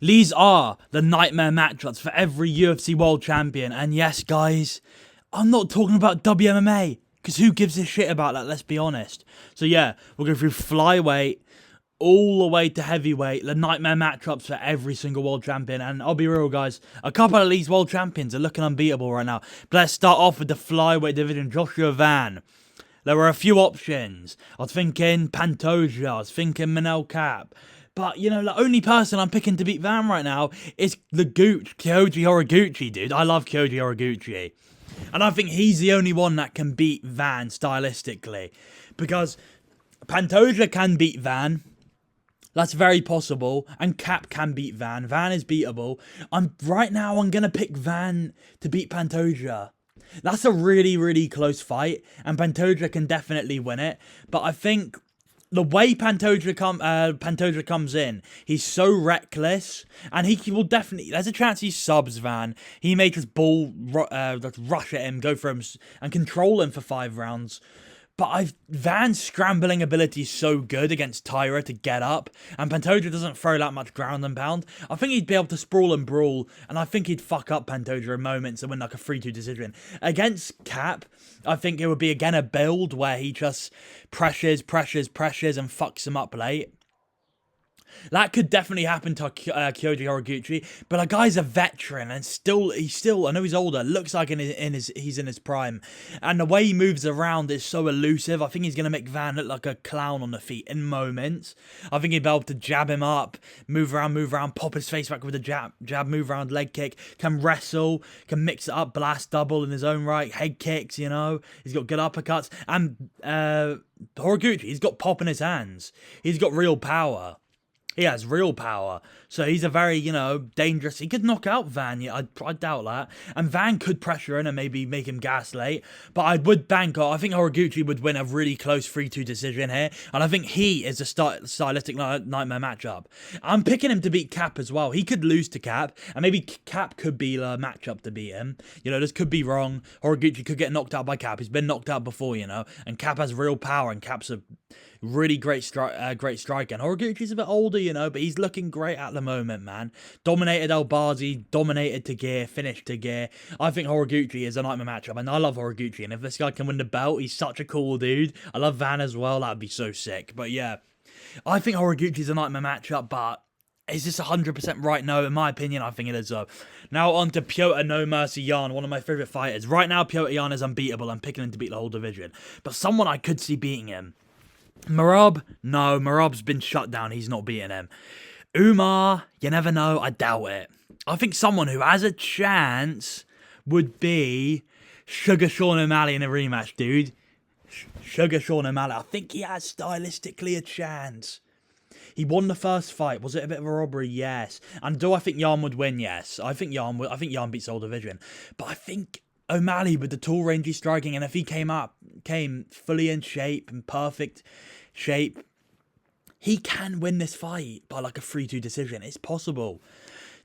These are the nightmare matchups for every UFC world champion. And yes, guys, I'm not talking about WMMA, because who gives a shit about that, let's be honest. So yeah, we'll go through flyweight all the way to heavyweight, the nightmare matchups for every single world champion. And I'll be real, guys, a couple of these world champions are looking unbeatable right now. But let's start off with the flyweight division. Joshua Van. There were a few options. I was thinking Pantoja, I was thinking Manel Cap. But, you know, the only person I'm picking to beat Van right now is the Gooch, Kyoji Horiguchi, dude. I love Kyoji Horiguchi. And I think he's the only one that can beat Van stylistically. Because Pantoja can beat Van. That's very possible. And Cap can beat Van. Van is beatable. Right now, I'm going to pick Van to beat Pantoja. That's a really, really close fight. And Pantoja can definitely win it. But I think the way Pantoja comes in, he's so reckless, and he will definitely, there's a chance he subs Van. He may just rush at him, go for him, and control him for 5 rounds. But Van's scrambling ability is so good against Tyra to get up, and Pantoja doesn't throw that much ground and pound. I think he'd be able to sprawl and brawl, and I think he'd fuck up Pantoja in moments and win like a 3-2 decision. Against Cap, I think it would be again a build where he just pressures, and fucks him up late. That could definitely happen to Kyoji Horiguchi, but a guy's a veteran and he's still, I know he's older, looks like he's in his prime, and the way he moves around is so elusive. I think he's going to make Van look like a clown on the feet in moments. I think he'd be able to jab him up, move around, pop his face back with a jab, move around, leg kick, can wrestle, can mix it up, blast double in his own right, head kicks, you know, he's got good uppercuts, and Horiguchi, he's got pop in his hands, he's got real power. He has real power. So he's a very, you know, dangerous. He could knock out Van. Yeah, I doubt that. And Van could pressure in and maybe make him gas late. But I would bank on, I think Horiguchi would win a really close 3-2 decision here. And I think he is a stylistic nightmare matchup. I'm picking him to beat Cap as well. He could lose to Cap. And maybe Cap could be the matchup to beat him. You know, this could be wrong. Horiguchi could get knocked out by Cap. He's been knocked out before, you know. And Cap has real power. And Cap's a really great striker. And Horiguchi's a bit older, you know, but he's looking great at the moment, man. Dominated El Bazi, dominated to gear, finished to gear. I think Horiguchi is a nightmare matchup, and I love Horiguchi. And if this guy can win the belt, he's such a cool dude. I love Van as well. That'd be so sick. But yeah, I think Horiguchi's a nightmare matchup, but is this 100% right? No, in my opinion, I think it is though. Now on to Piotr No Mercy Jan, one of my favourite fighters. Right now, Piotr Jan is unbeatable. I'm picking him to beat the whole division. But someone I could see beating him. Merab? No, Merab's been shut down. He's not beating him. Umar? You never know. I doubt it. I think someone who has a chance would be Sugar Sean O'Malley in a rematch, dude. Sugar Sean O'Malley. I think he has stylistically a chance. He won the first fight. Was it a bit of a robbery? Yes. And do I think Jan would win? Yes. I think Jan beats the whole division. But I think O'Malley with the tall, rangy striking, and if he came fully in shape, in perfect shape, he can win this fight by like a 3-2 decision. It's possible.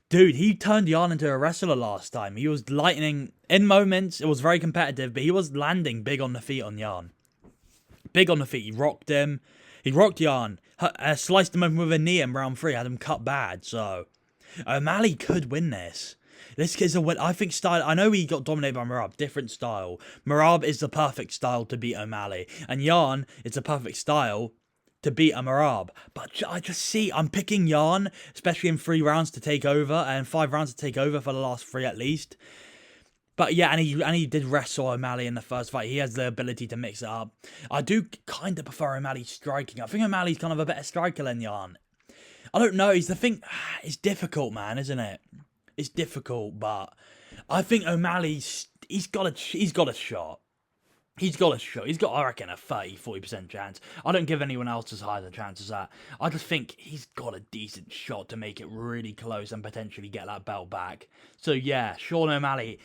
Dude, he turned Jan into a wrestler last time. He was lightning in moments. It was very competitive, but he was landing big on the feet on Jan. Big on the feet. He rocked him. He rocked Jan. Sliced him open with a knee in round 3. Had him cut bad. So O'Malley could win this. This kid's a win. I think style. I know he got dominated by Merab. Different style. Merab is the perfect style to beat O'Malley. And Jan is the perfect style to beat a Merab. But I just see, I'm picking Jan, especially in 3 rounds to take over. And 5 rounds to take over for the last 3 at least. But yeah, and he did wrestle O'Malley in the first fight. He has the ability to mix it up. I do kind of prefer O'Malley striking. I think O'Malley's kind of a better striker than Jan. I don't know. It's difficult, man, isn't it? It's difficult, but I think O'Malley's he's got a shot. He's got a shot. He's got, I reckon, a 30-40% chance. I don't give anyone else as high a chance as that. I just think he's got a decent shot to make it really close and potentially get that belt back. So yeah, Sean O'Malley.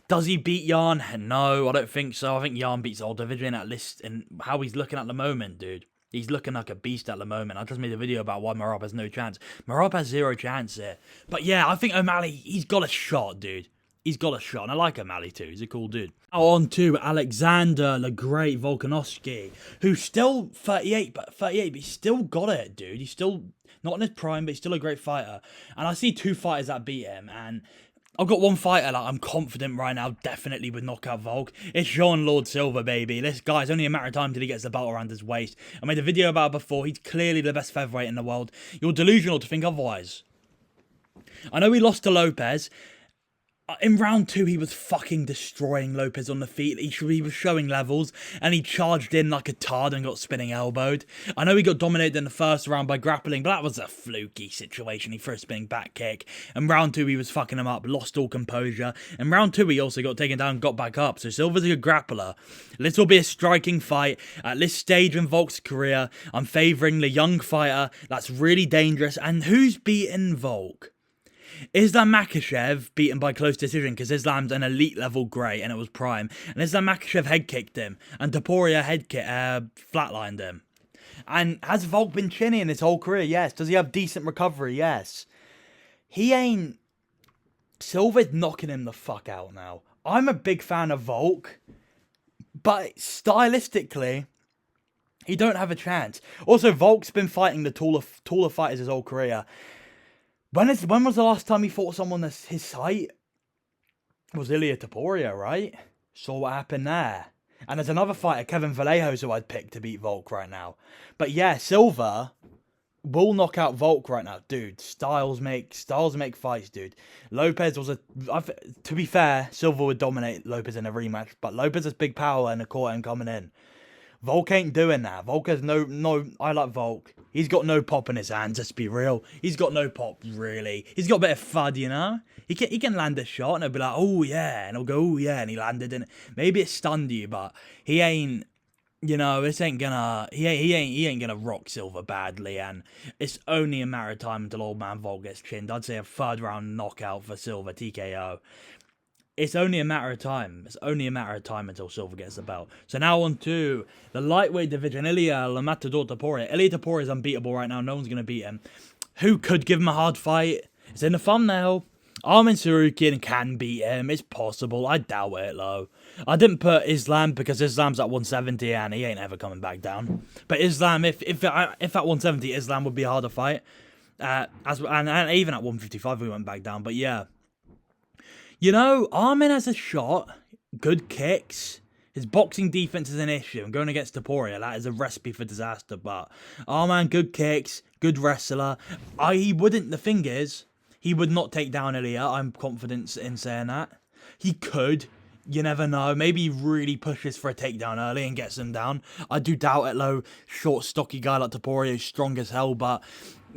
Does he beat Jan? No, I don't think so. I think Jan beats the whole division at least in how he's looking at the moment, dude. He's looking like a beast at the moment. I just made a video about why Merab has no chance. Merab has 0 chance here. But yeah, I think O'Malley, he's got a shot, dude. He's got a shot. And I like O'Malley too. He's a cool dude. Now on to Alexander the Great Volkanovski, who's still 38, but he's still got it, dude. He's still Not in his prime, but he's still a great fighter. And I see 2 fighters that beat him, and I've got one fighter that I'm confident right now definitely would knock out Volk. It's Sean Lord Silva, baby. This guy's only a matter of time till he gets the belt around his waist. I made a video about it before. He's clearly the best featherweight in the world. You're delusional to think otherwise. I know he lost to Lopez. In round 2, he was fucking destroying Lopez on the feet. He was showing levels, and he charged in like a tard and got spinning elbowed. I know he got dominated in the first round by grappling, but that was a fluky situation. He threw a spinning back kick. In round 2, he was fucking him up, lost all composure. In round 2, he also got taken down and got back up. So Silva's a good grappler. This will be a striking fight. At this stage in Volk's career, I'm favouring the young fighter that's really dangerous. And who's beaten Volk? Islam Makhachev beaten by close decision because Islam's an elite level great and it was prime. And Islam Makhachev head kicked him and Topuria head kick flatlined him. And has Volk been chinny in his whole career? Yes. Does he have decent recovery? Yes. He ain't... Silva's knocking him the fuck out now. I'm a big fan of Volk, but stylistically, he don't have a chance. Also, Volk's been fighting the taller fighters his whole career. When was the last time he fought someone that's his height? It was Ilia Topuria, right? Saw what happened there. And there's another fighter, Kevin Vallejos, who I'd pick to beat Volk right now. But yeah, Silva will knock out Volk right now. Dude, styles make fights, dude. Lopez was to be fair, Silva would dominate Lopez in a rematch, but Lopez has big power and a caught him coming in. Volk ain't doing that. Volk has I like Volk. He's got no pop in his hands, let's be real. He's got no pop, really. He's got a bit of FUD, you know? He can land a shot and he'll be like, oh yeah, and he'll go, oh yeah, and he landed in it. Maybe it stunned you, but he ain't, you know, this ain't gonna, he ain't gonna rock Silva badly, and it's only a matter of time until old man Volk gets chinned. I'd say a 3rd round knockout for Silva, TKO. It's only a matter of time. It's only a matter of time until Silva gets the belt. So now on to the lightweight division. Ilia Matador Topuria. Ilia Topuria is unbeatable right now. No one's going to beat him. Who could give him a hard fight? It's in the thumbnail. Armin Sarukian can beat him. It's possible. I doubt it, though. I didn't put Islam because Islam's at 170 and he ain't ever coming back down. But Islam, if at 170, Islam would be a harder fight. And even at 155, we went back down. But yeah. You know, Armin has a shot, good kicks. His boxing defense is an issue. And going against Topuria, that is a recipe for disaster. But Armin, good kicks, good wrestler. The thing is, he would not take down Ilia. I'm confident in saying that. He could. You never know. Maybe he really pushes for a takedown early and gets him down. I do doubt it, though. Short, stocky guy like Topuria is strong as hell, but...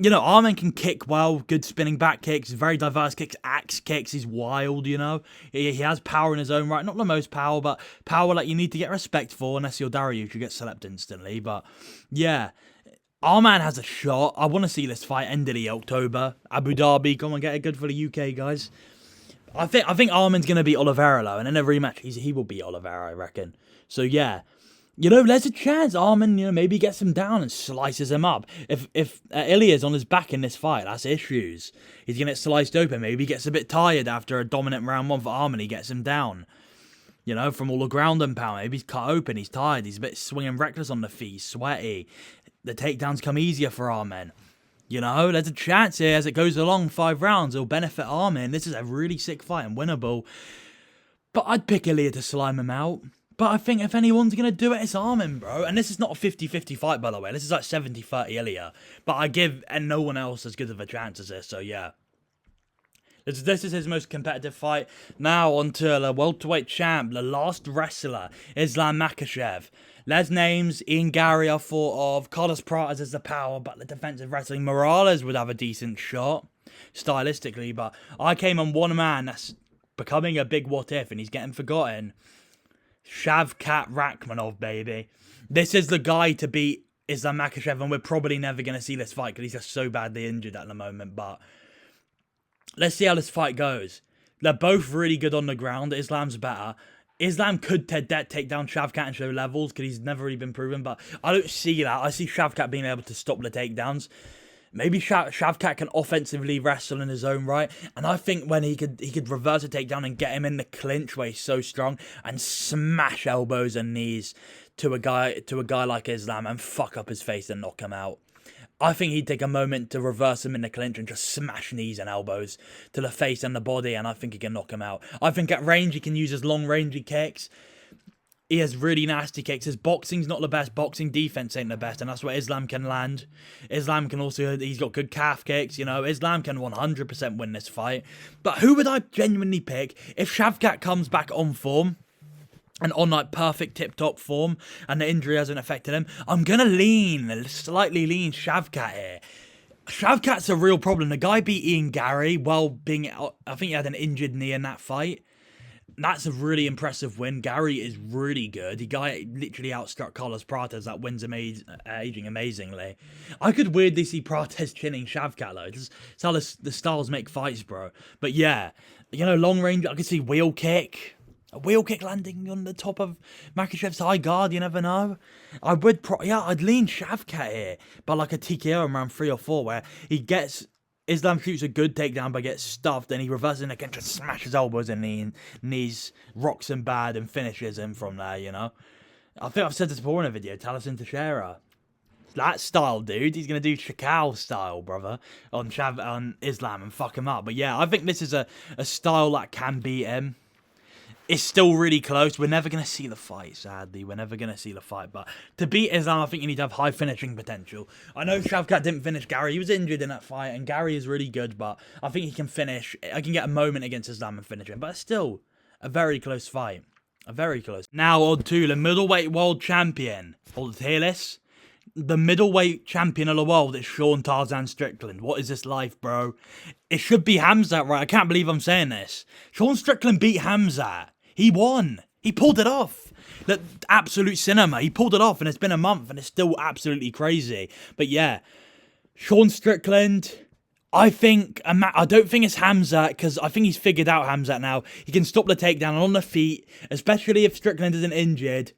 You know, Armin can kick well, good spinning back kicks, very diverse kicks, axe kicks, he's wild, you know. He has power in his own right, not the most power, but power like you need to get respect for, unless you're Dariush, you get slept instantly, but yeah. Arman has a shot. I want to see this fight end of the October. Abu Dhabi, come on, get it good for the UK, guys. I think Armin's going to beat Oliveira, though, and in a rematch, he will beat Oliveira, I reckon. So yeah. You know, there's a chance Armin, you know, maybe gets him down and slices him up. If Ilia's on his back in this fight, that's issues. He's going to get sliced open. Maybe he gets a bit tired after a dominant round 1 for Armin. He gets him down. You know, from all the ground and pound. Maybe he's cut open. He's tired. He's a bit swinging reckless on the feet. He's sweaty. The takedowns come easier for Armin. You know, there's a chance here as it goes along 5 rounds. It'll benefit Armin. This is a really sick fight and winnable. But I'd pick Ilia to slime him out. But I think if anyone's going to do it, it's Armin, bro. And this is not a 50-50 fight, by the way. This is like 70-30 Ilia. But I give and no one else as good of a chance as this, so yeah. This is his most competitive fight. Now on to the welterweight champ, the last wrestler, Islam Makhachev. Les names, Ian Gary I thought of. Carlos Pratas has the power, but the defensive wrestling, Morales would have a decent shot, stylistically. But I came on one man that's becoming a big what if, and he's getting forgotten. Shavkat Rakhmonov, baby. This is the guy to beat Islam Makhachev, and we're probably never going to see this fight because he's just so badly injured at the moment. But let's see how this fight goes. They're both really good on the ground. Islam's better. Islam could take down Shavkat and show levels because he's never really been proven, but I don't see that. I see Shavkat being able to stop the takedowns. Maybe Shavkat can offensively wrestle in his own right, and I think when he could reverse a takedown and get him in the clinch where he's so strong and smash elbows and knees to a guy like Islam and fuck up his face and knock him out. I think he'd take a moment to reverse him in the clinch and just smash knees and elbows to the face and the body, and I think he can knock him out. I think at range, he can use his long-rangey kicks. He has really nasty kicks. His boxing's not the best. Boxing defense ain't the best, and that's where Islam can land. Islam can also, he's got good calf kicks, you know. Islam can 100% win this fight. But who would I genuinely pick if Shavkat comes back on form? And on like perfect tip-top form, and the injury hasn't affected him, I'm going to slightly lean Shavkat here. Shavkat's a real problem. The guy beat Ian Gary while being, I think he had an injured knee in that fight. That's a really impressive win. Gary is really good. The guy literally outstruck Carlos Prates. That win's aging amazingly. I could weirdly see Prates chinning Shavkat though. It's how the styles make fights, bro. But yeah, you know, long range, I could see wheel kick. A wheel kick landing on the top of Makhachev's high guard, you never know. I'd lean Shavkat here, but like a TKO in round 3 or 4 where Islam shoots a good takedown but gets stuffed and he reverses in again, just smashes elbows in the knees, rocks him bad and finishes him from there, you know. I think I've said this before in a video, Taliesin Teixeira. That style, dude. He's going to do Shakal style, brother, on Islam and fuck him up. But yeah, I think this is a style that can beat him. It's still really close. We're never going to see the fight, sadly. We're never going to see the fight. But to beat Islam, I think you need to have high finishing potential. I know Shavkat didn't finish Gary. He was injured in that fight, and Gary is really good. But I think he can finish. I can get a moment against Islam and finish him. But it's still a very close fight. A very close. Now on to the middleweight world champion. Hold it, hear this. The middleweight champion of the world is Sean Tarzan Strickland. What is this life, bro? It should be Hamzat, right? I can't believe I'm saying this. Sean Strickland beat Hamzat. He won. He pulled it off. The absolute cinema. He pulled it off, and it's been a month, and it's still absolutely crazy. But yeah, Sean Strickland, I don't think it's Hamzat, because I think he's figured out Hamzat now. He can stop the takedown on the feet, especially if Strickland isn't injured.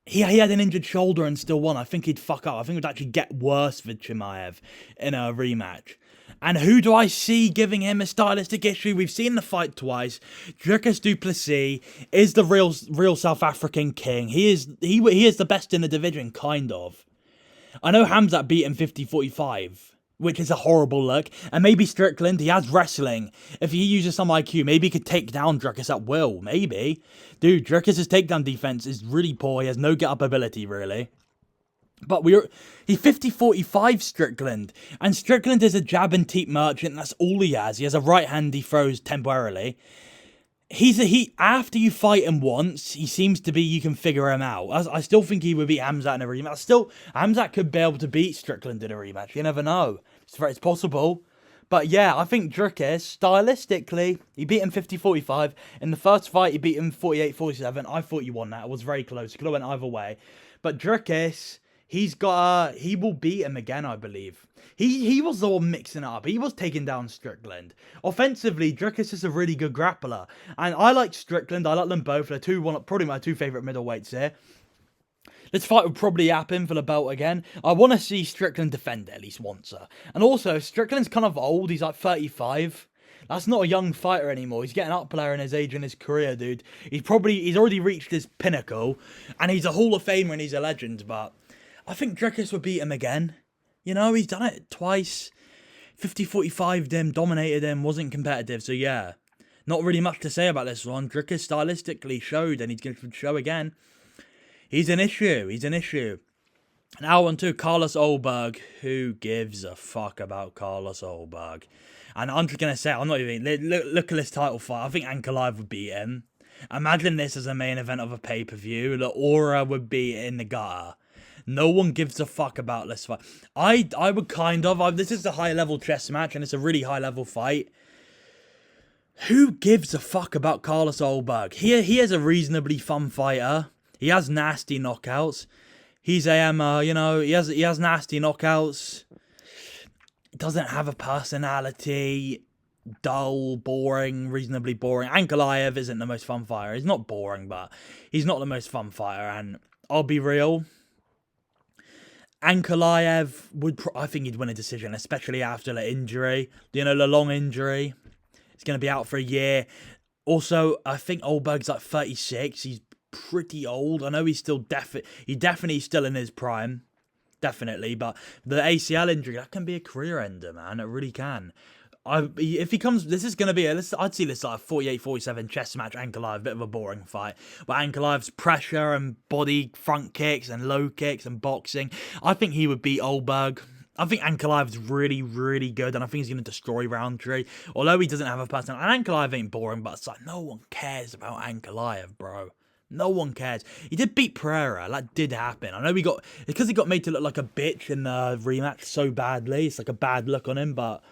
He had an injured shoulder and still won. I think he'd fuck up. I think it would actually get worse with Chimaev in a rematch. And who do I see giving him a stylistic issue? We've seen the fight twice. Dricus du Plessis is the real South African king. He is the best in the division, kind of. I know Hamzat beat him 50-45, which is a horrible look. And maybe Strickland, he has wrestling. If he uses some IQ, maybe he could take down Dricus at will. Maybe. Dude, Dricus' takedown defense is really poor. He has no get-up ability, really. But he's 50-45 Strickland. And Strickland is a jab and teep merchant. That's all he has. He has a right hand he throws temporarily. After you fight him once, he seems to be, you can figure him out. I still think he would beat Hamzat in a rematch. Hamzat could be able to beat Strickland in a rematch. You never know. It's possible. But yeah, I think Dricus, stylistically, he beat him 50-45. In the first fight, he beat him 48-47. I thought you won that. It was very close. It could have went either way. But Dricus, he will beat him again, I believe. He was the one mixing it up. He was taking down Strickland. Offensively, Dricus is a really good grappler. And I like Strickland. I like them both. They're probably my two favourite middleweights here. This fight would probably happen for the belt again. I want to see Strickland defend it at least once. And also, Strickland's kind of old. He's like 35. That's not a young fighter anymore. He's getting up there in his age and his career, dude. He's already reached his pinnacle. And he's a Hall of Famer and he's a legend. But I think Dricus would beat him again. You know, he's done it twice. 50-45'd him, dominated him, wasn't competitive. So yeah, not really much to say about this one. Dricus stylistically showed, and he's going to show again. He's an issue. Now on to Carlos Ulberg. Who gives a fuck about Carlos Ulberg? And I'm just going to say, I'm not even... Look at this title fight. I think Ankalaev would beat him. Imagine this as a main event of a pay-per-view. The aura would be in the gutter. No one gives a fuck about this fight. I would this is a high-level chess match, and it's a really high-level fight. Who gives a fuck about Carlos Ulberg? He is a reasonably fun fighter. He has nasty knockouts. He's he has nasty knockouts. He doesn't have a personality. Dull, boring, reasonably boring. Ankalaev isn't the most fun fighter. He's not boring, but he's not the most fun fighter. And I'll be real. Ankalaev I think he'd win a decision, especially after the injury. You know, the long injury. He's going to be out for a year. Also, I think Ulberg's like 36. He's pretty old. I know he's still definitely still in his prime. definitely. But the ACL injury, that can be a career ender, man. It really can. If he comes, this is going to be I'd see this like a 48-47 chess match, Ankalaev, bit of a boring fight. But Ankalaev's pressure and body front kicks and low kicks and boxing, I think he would beat Oldberg. I think Ankalaev's really, really good, and I think he's going to destroy Roundtree. Although he doesn't have a personality, and Ankalaev ain't boring, but it's like, no one cares about Ankalaev, bro. No one cares. He did beat Pereira. That did happen. I know because he got made to look like a bitch in the rematch so badly. It's like a bad look on him, but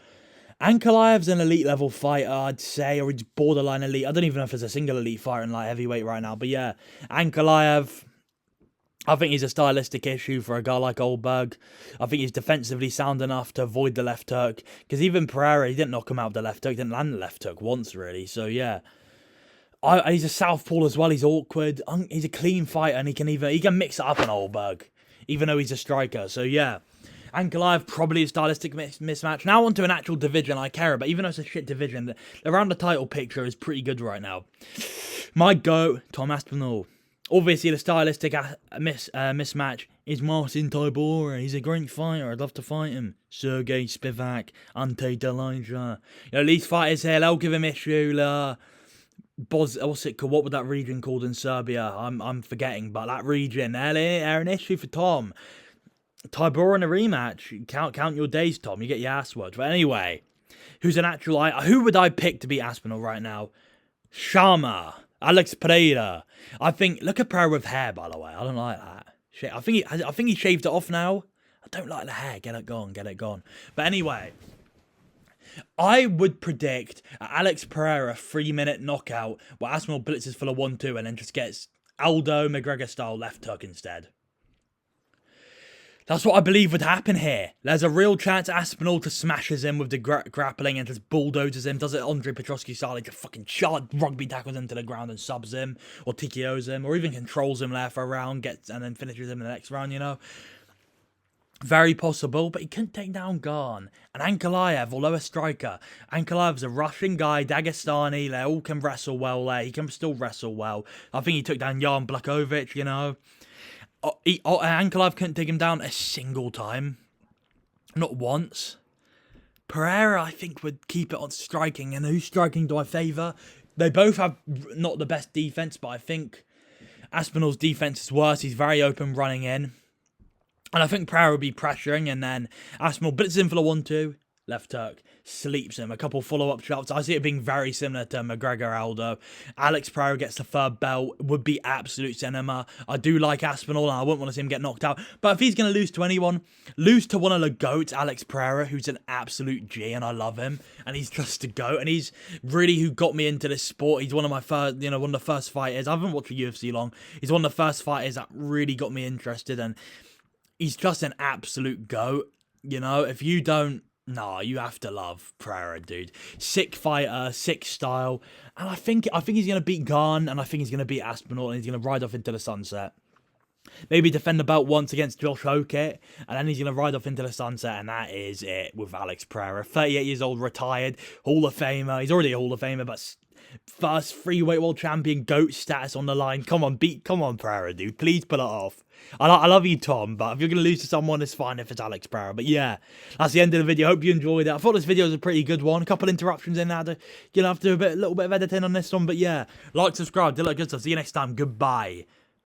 Ankalaev's an elite level fighter, I'd say, or he's borderline elite. I don't even know if there's a single elite fighter in light heavyweight right now, but yeah, Ankalaev, I think he's a stylistic issue for a guy like Oldberg. I think he's defensively sound enough to avoid the left hook, because even Pereira, he didn't knock him out with the left hook, didn't land the left hook once, really, so yeah. He's a southpaw as well, he's awkward, he's a clean fighter, and he can mix it up on Oldberg, even though he's a striker, so yeah. Ankalaev, probably a stylistic mismatch. Now onto an actual division I care about, even though it's a shit division. Around the title picture is pretty good right now. My GOAT, Tom Aspinall. Obviously, the stylistic mismatch is Marcin Tybura. He's a great fighter. I'd love to fight him. Sergey Spivak, Ante Delija. You know, these fighters here, they'll give him issue. What's it called? What would that region called in Serbia? I'm forgetting, but that region, they're an issue for Tom. Tybura in a rematch. Count your days, Tom. You get your ass worked. But anyway, who would I pick to beat Aspinall right now? Sharma, Alex Pereira. I think. Look at Pereira with hair, by the way. I don't like that. Shit. I think he shaved it off now. I don't like the hair. Get it gone. But anyway, I would predict Alex Pereira 3-minute knockout where Aspinall blitzes for a 1-2 and then just gets Aldo McGregor style left hook instead. That's what I believe would happen here. There's a real chance Aspinall just smashes him with the grappling and just bulldozes him. Does it Andre Petrosky style, like just fucking rugby tackles him to the ground and subs him, or TKOs him, or even controls him there for a round, and then finishes him in the next round, you know. Very possible, but he couldn't take down Garn. And Ankalaev, although a striker, Ankalaev's a Russian guy, Dagestani, they all can wrestle well there. He can still wrestle well. I think he took down Jan Blachowicz, you know. Ankalaev couldn't take him down a single time. Not once. Pereira, I think, would keep it on striking. And whose striking do I favour? They both have not the best defence, but I think Aspinall's defence is worse. He's very open running in. And I think Pereira would be pressuring, and then Aspinall blitzes in for the 1-2. Left hook, sleeps him. A couple follow-up shots. I see it being very similar to McGregor Aldo. Alex Pereira gets the third belt. Would be absolute cinema. I do like Aspinall, and I wouldn't want to see him get knocked out. But if he's going to lose to anyone, lose to one of the GOATs, Alex Pereira, who's an absolute G, and I love him. And he's just a GOAT, and he's really who got me into this sport. He's one of my first, one of the first fighters. I haven't watched the UFC long. He's one of the first fighters that really got me interested, and he's just an absolute GOAT. You know, if you don't, no, you have to love Pereira, dude. Sick fighter, sick style. And I think he's going to beat Garn, and I think he's going to beat Aspinall, and he's going to ride off into the sunset. Maybe defend the belt once against Josh Hokett, and then he's going to ride off into the sunset, and that is it with Alex Pereira. 38 years old, retired, Hall of Famer. He's already a Hall of Famer, but first freeweight world champion, GOAT status on the line. Come on, Pereira, dude. Please pull it off. I love you, Tom, but if you're going to lose to someone, it's fine if it's Alex Pereira. But yeah, that's the end of the video. Hope you enjoyed it. I thought this video was a pretty good one. A couple interruptions in there. You'll have to do a little bit of editing on this one. But yeah, like, subscribe, do like good stuff. See you next time. Goodbye.